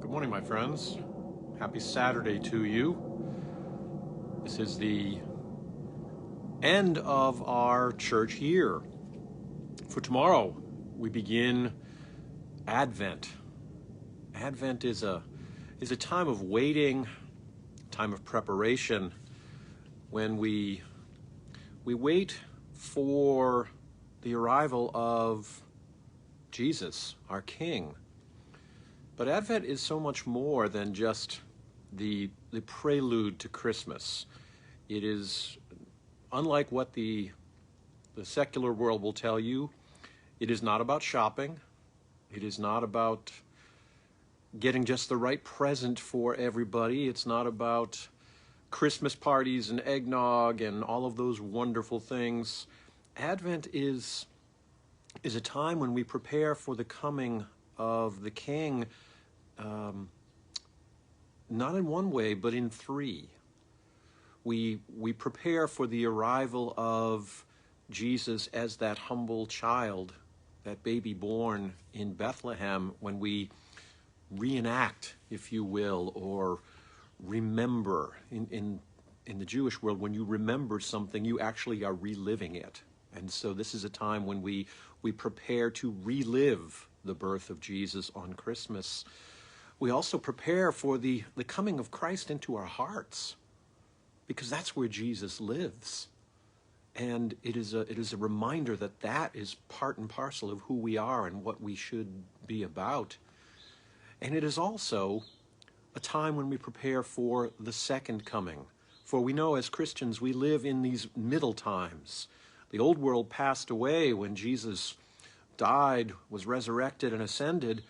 Good morning, my friends. Happy Saturday to you. This is the end of our church year. For tomorrow, we begin Advent. Advent is a time of waiting, time of preparation, when we wait for the arrival of Jesus, our King. But Advent is so much more than just the prelude to Christmas. It is, unlike what the secular world will tell you, it is not about shopping. It is not about getting just the right present for everybody. It's not about Christmas parties and eggnog and all of those wonderful things. Advent is a time when we prepare for the coming of the King, not in one way, but in three. We prepare for the arrival of Jesus as that humble child, that baby born in Bethlehem, when we reenact, if you will, or remember. In the Jewish world, when you remember something, you actually are reliving it. And so this is a time when we prepare to relive the birth of Jesus on Christmas. We also prepare for the coming of Christ into our hearts, because that's where Jesus lives. And it is a reminder that is part and parcel of who we are and what we should be about. And it is also a time when we prepare for the second coming. For we know as Christians we live in these middle times. The old world passed away when Jesus died, was resurrected, and ascended,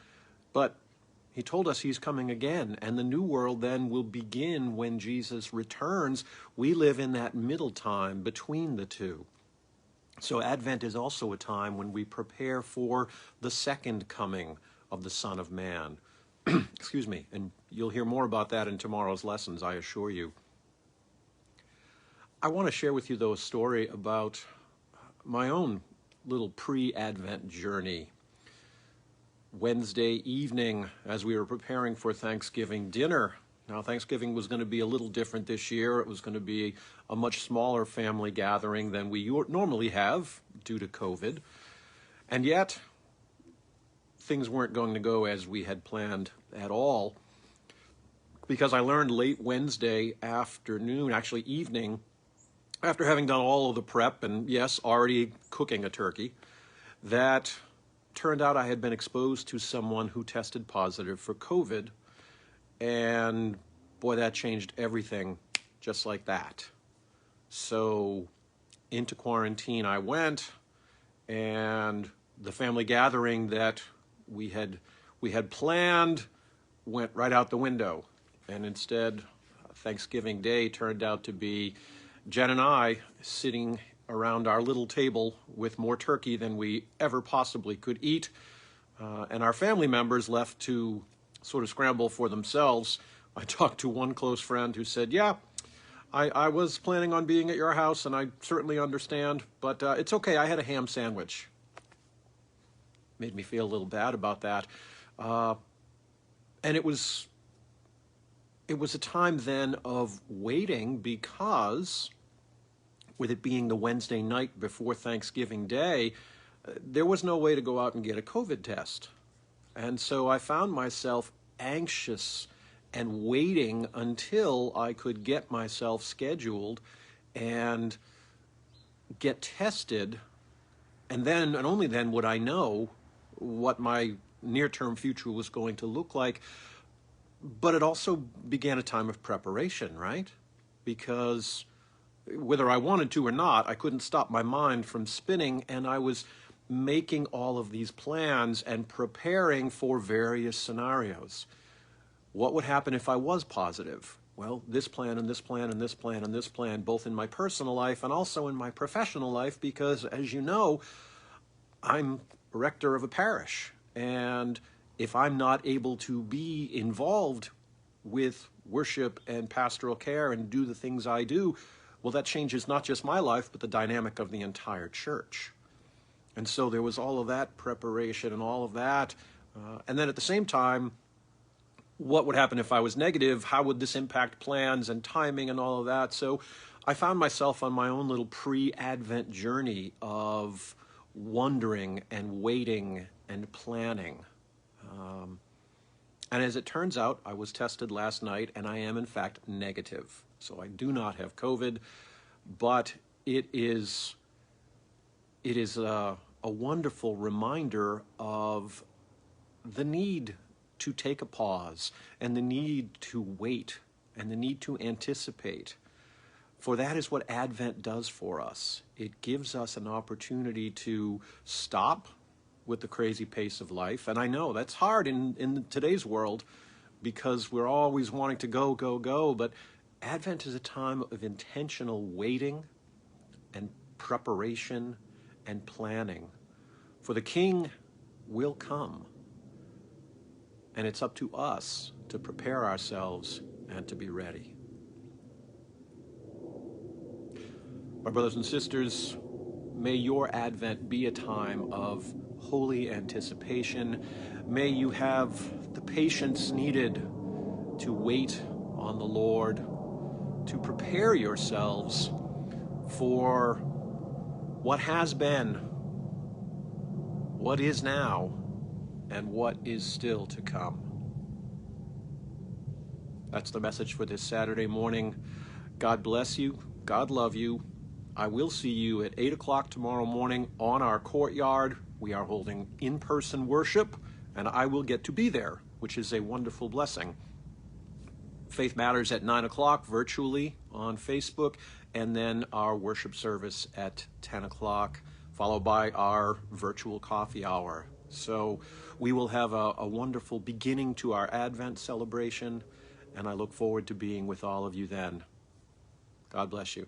but he told us he's coming again, and the new world then will begin when Jesus returns. We live in that middle time between the two. So Advent is also a time when we prepare for the second coming of the Son of Man. Excuse me, and you'll hear more about that in tomorrow's lessons, I assure you. I want to share with you, though, a story about my own little pre-Advent journey. Wednesday evening, as we were preparing for Thanksgiving dinner. Now, Thanksgiving was going to be a little different this year. It was going to be a much smaller family gathering than we normally have due to COVID. And yet, things weren't going to go as we had planned at all, because I learned late Wednesday afternoon, actually evening, after having done all of the prep and, yes, already cooking a turkey, that turned out I had been exposed to someone who tested positive for COVID, and boy, that changed everything just like that. So into quarantine I went, and the family gathering that we had planned went right out the window, and instead Thanksgiving Day turned out to be Jen and I sitting around our little table with more turkey than we ever possibly could eat, and our family members left to sort of scramble for themselves. I talked to one close friend who said, yeah, I was planning on being at your house, and I certainly understand, but it's okay, I had a ham sandwich. Made me feel a little bad about that. And it was a time then of waiting, because with it being the Wednesday night before Thanksgiving Day, there was no way to go out and get a COVID test. And so I found myself anxious and waiting until I could get myself scheduled and get tested. And then, and only then, would I know what my near-term future was going to look like. But it also began a time of preparation, right? Because whether I wanted to or not, I couldn't stop my mind from spinning, and I was making all of these plans and preparing for various scenarios. What would happen if I was positive? Well, this plan and this plan and this plan and this plan, both in my personal life and also in my professional life, because, as you know, I'm rector of a parish, and if I'm not able to be involved with worship and pastoral care and do the things I do, well, that changes not just my life, but the dynamic of the entire church. And so there was all of that preparation and all of that. And then at the same time, what would happen if I was negative? How would this impact plans and timing and all of that? So I found myself on my own little pre-Advent journey of wondering and waiting and planning. And as it turns out, I was tested last night, and I am, in fact, negative. So I do not have COVID, but it is a wonderful reminder of the need to take a pause, and the need to wait, and the need to anticipate. For that is what Advent does for us. It gives us an opportunity to stop with the crazy pace of life. And I know that's hard in today's world because we're always wanting to go, go, go. But Advent is a time of intentional waiting and preparation and planning. For the King will come. And it's up to us to prepare ourselves and to be ready. My brothers and sisters, may your Advent be a time of holy anticipation. May you have the patience needed to wait on the Lord, to prepare yourselves for what has been, what is now, and what is still to come. That's the message for this Saturday morning. God bless you. God love you. I will see you at 8 o'clock tomorrow morning on our courtyard. We are holding in-person worship, and I will get to be there, which is a wonderful blessing. Faith Matters at 9 o'clock virtually on Facebook, and then our worship service at 10 o'clock, followed by our virtual coffee hour. So we will have a wonderful beginning to our Advent celebration, and I look forward to being with all of you then. God bless you.